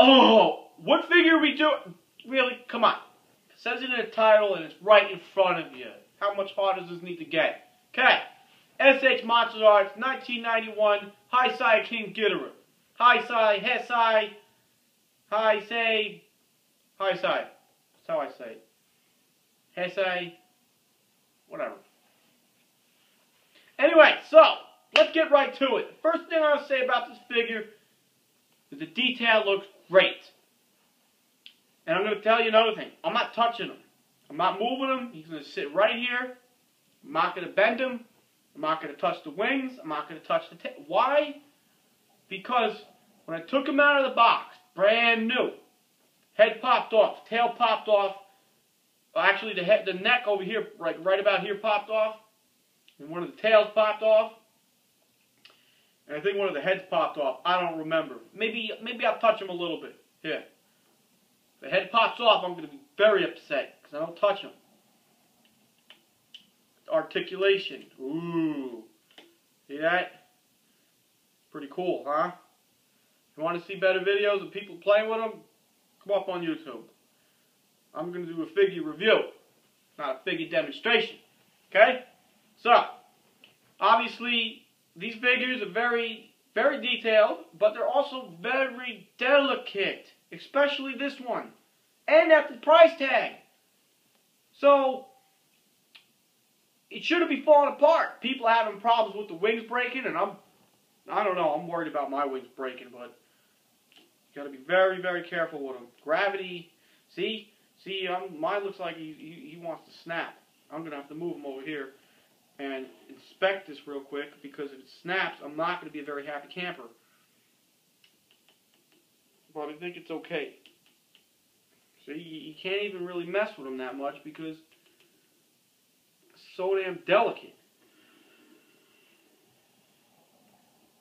Oh, what figure are we doing? Really? Come on. It says it in the title and it's right in front of you. How much harder does this need to get? Okay. SH Monster Arts, 1991, SHMA King Ghidorah. High-side, Hesai, High-say, High-side. That's how I say it. Hesai, whatever. Anyway, so, let's get right to it. The first thing I'll say about this figure is the detail looks great. And I'm going to tell you another thing. I'm not touching him. I'm not moving him. He's going to sit right here. I'm not going to bend him. I'm not going to touch the wings. I'm not going to touch the tail. Why? Because when I took him out of the box, brand new, head popped off, tail popped off. Actually, the neck over here, right about here, popped off, and one of the tails popped off, and I think one of the heads popped off. I don't remember. Maybe I'll touch him a little bit. Here, if the head pops off, I'm going to be very upset because I don't touch him. Articulation. Ooh, see that? Pretty cool, huh? If you want to see better videos of people playing with them, come up on YouTube. I'm going to do a figure review, not a figure demonstration. Okay? So, obviously, these figures are very, very detailed, but they're also very delicate, especially this one, and at the price tag. So, it shouldn't be falling apart. People are having problems with the wings breaking, and I don't know, I'm worried about my wings breaking, but you got to be very, very careful with them. Gravity, see, mine looks like he wants to snap. I'm going to have to move him over here and inspect this real quick, because if it snaps, I'm not going to be a very happy camper. But I think it's okay. See, you can't even really mess with him that much because it's so damn delicate.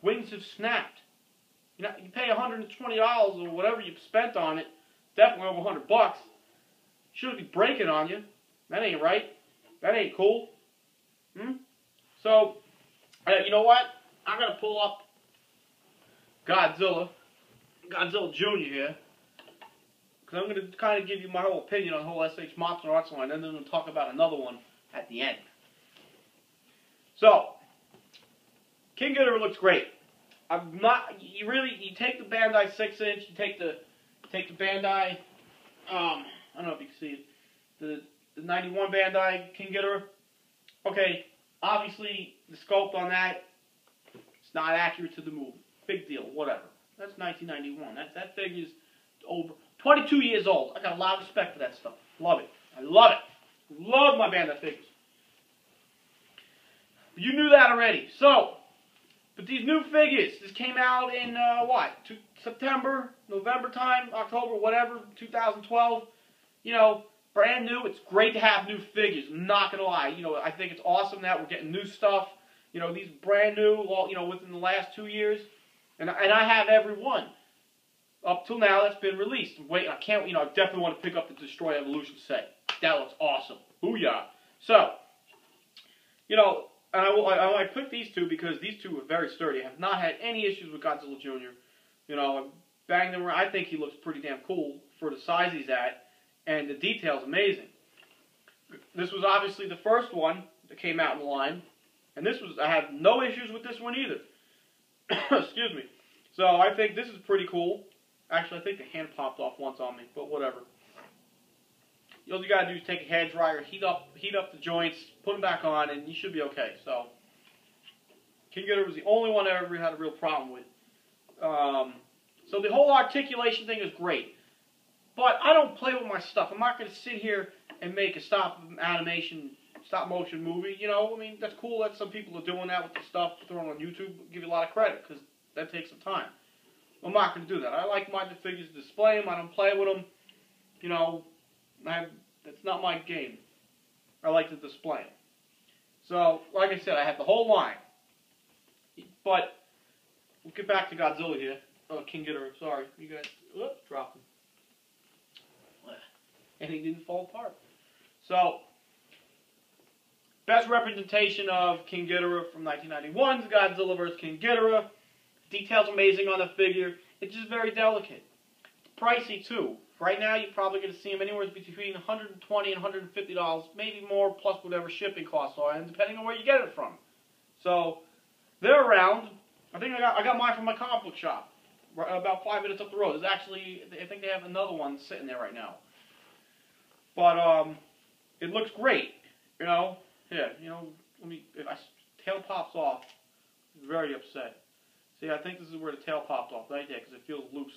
Wings have snapped. You know, you pay $120 or whatever you've spent on it, definitely over $100. Shouldn't be breaking on you. That ain't right. That ain't cool. So, you know what? I'm going to pull up Godzilla Jr. here, because I'm going to kind of give you my whole opinion on the whole SH Monster Arts line, and then I'm going to talk about another one at the end. So, King Ghidorah looks great. You take the Bandai 6-inch, you take the Bandai, I don't know if you can see it, the 91 Bandai King Ghidorah. Okay, obviously the sculpt on that, it's not accurate to the movie. Big deal, whatever. That's 1991. That figure's over 22 years old. I got a lot of respect for that stuff. Love it. I love it. Love my Bandai figures. You knew that already. So, but these new figures, this came out in, September, November time, October, whatever, 2012. You know, brand new. It's great to have new figures. I'm not going to lie. You know, I think it's awesome that we're getting new stuff. You know, these brand new, you know, within the last 2 years. And I have every one up till now that's been released. Wait, I can't, you know, I definitely want to pick up the Destroy Evolution set. That looks awesome. Booyah. So, you know, and I picked these two because these two are very sturdy. I have not had any issues with Godzilla Jr. You know, I banged them around. I think he looks pretty damn cool for the size he's at, and the detail's amazing. This was obviously the first one that came out in the line, and I have no issues with this one either. Excuse me. So I think this is pretty cool. Actually, I think the hand popped off once on me, but whatever. All you gotta do is take a hairdryer, heat up the joints, put them back on, and you should be okay. So, King Ghidorah was the only one I ever had a real problem with. So the whole articulation thing is great, but I don't play with my stuff. I'm not gonna sit here and make a stop motion movie. You know, I mean, that's cool that some people are doing that with the stuff, throwing on YouTube. I'll give you a lot of credit because that takes some time. I'm not gonna do that. I like my figures to display them. I don't play with them. You know. That's not my game. I like to display them. So, like I said, I have the whole line. But, we'll get back to Godzilla here. Oh, King Ghidorah, sorry. You guys, dropped him. And he didn't fall apart. So, best representation of King Ghidorah from 1991's Godzilla vs. King Ghidorah. Details amazing on the figure. It's just very delicate. pricey too. Right now, you're probably going to see them anywhere between $120 and $150, maybe more, plus whatever shipping costs are, and depending on where you get it from. So they're around. I think I got mine from my comic book shop, about 5 minutes up the road. There's actually, I think they have another one sitting there right now. But it looks great, you know. Yeah, you know, if my tail pops off, I'm very upset. See, I think this is where the tail popped off right there because it feels loose.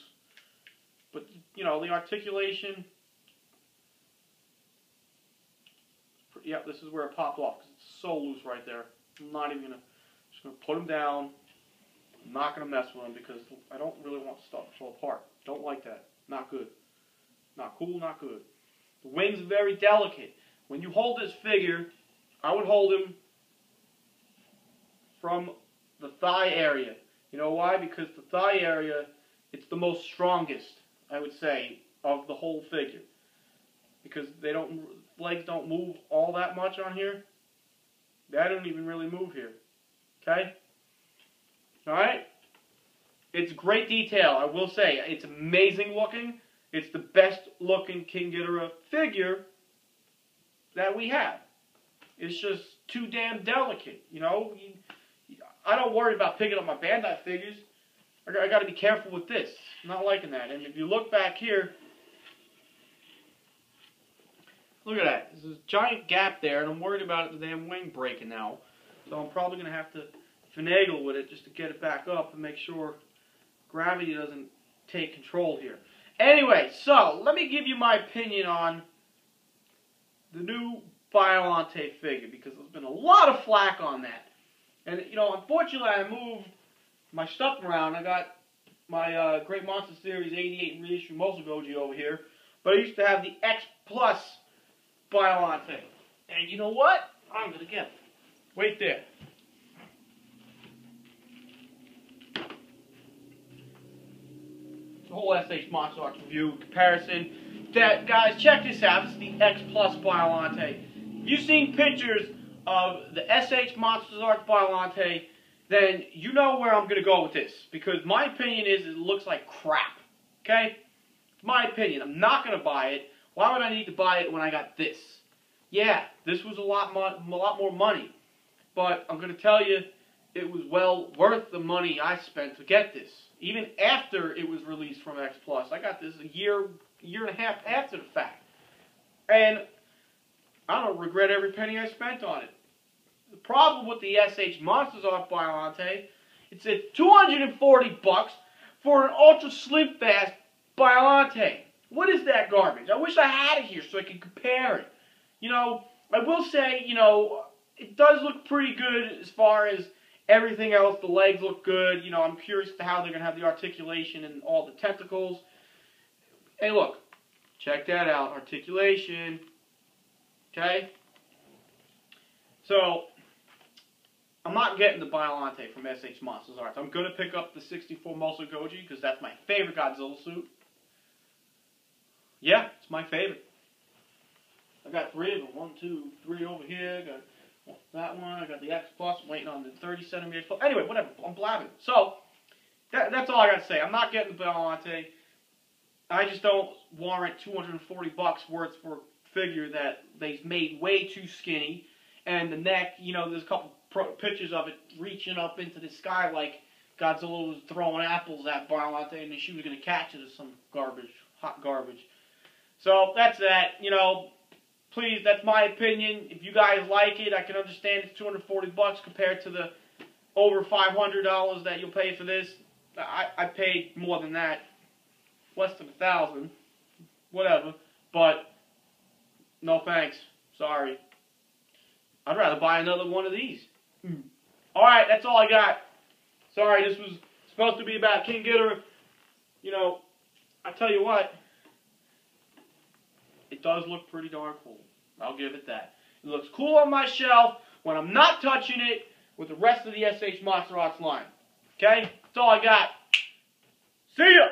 But, you know, the articulation, yeah, this is where it popped off because it's so loose right there. I'm not even going to, just going to put them down. I'm not going to mess with them because I don't really want stuff to fall apart. Don't like that. Not good. Not cool, not good. The wings are very delicate. When you hold this figure, I would hold him from the thigh area. You know why? Because the thigh area, it's the most strongest, I would say, of the whole figure. Because legs don't move all that much on here. They don't even really move here. Okay? Alright? It's great detail, I will say. It's amazing looking. It's the best looking King Ghidorah figure that we have. It's just too damn delicate, you know? I don't worry about picking up my Bandai figures. I got to be careful with this. I'm not liking that. And if you look back here, look at that. There's a giant gap there, and I'm worried about the damn wing breaking now. So I'm probably going to have to finagle with it just to get it back up and make sure gravity doesn't take control here. Anyway, so let me give you my opinion on the new Biollante figure, because there's been a lot of flack on that. And, you know, unfortunately, I moved my stuff around. I got my Great Monster Series 88 reissue Muscle Goji over here. But I used to have the X Plus Biollante. And you know what? I'm going to get it. Wait there. The whole SH Monster Arts review comparison. Guys, check this out. This is the X Plus Biollante. If you've seen pictures of the SH Monsters Arts Biollante, then you know where I'm going to go with this. Because my opinion is it looks like crap. Okay? It's my opinion. I'm not going to buy it. Why would I need to buy it when I got this? Yeah, this was a lot more money. But I'm going to tell you, it was well worth the money I spent to get this. Even after it was released from X Plus. I got this a year and a half after the fact. And I don't regret every penny I spent on it. The problem with the SH Monsters Arts Biollante, it's at $240 for an ultra slim fast Biollante. What is that garbage? I wish I had it here so I could compare it. You know, I will say, you know, it does look pretty good as far as everything else. The legs look good. You know, I'm curious as to how they're going to have the articulation and all the tentacles. Hey, look. Check that out. Articulation. Okay? So, I'm not getting the Biollante from SH Monsters Arts. I'm going to pick up the 64 Muscle Goji because that's my favorite Godzilla suit. Yeah, it's my favorite. I got 3 of them. 1, 2, 3 over here. I got that one. I got the X Plus. I'm waiting on the 30 centimeters. Anyway, whatever. I'm blabbing. So, that's all I got to say. I'm not getting the Biollante. I just don't warrant $240 worth for a figure that they've made way too skinny. And the neck, you know, there's a couple pictures of it reaching up into the sky like Godzilla was throwing apples at Biollante and she was going to catch it as some garbage, hot garbage. So, that's that. You know, please, that's my opinion. If you guys like it, I can understand it's $240 compared to the over $500 that you'll pay for this. I paid more than that. Less than $1,000. Whatever. But, no thanks. Sorry. I'd rather buy another one of these. Alright, that's all I got. Sorry, this was supposed to be about King Ghidorah. You know, I tell you what, it does look pretty darn cool. I'll give it that. It looks cool on my shelf when I'm not touching it with the rest of the SH Monster Arts line. Okay? That's all I got. See ya!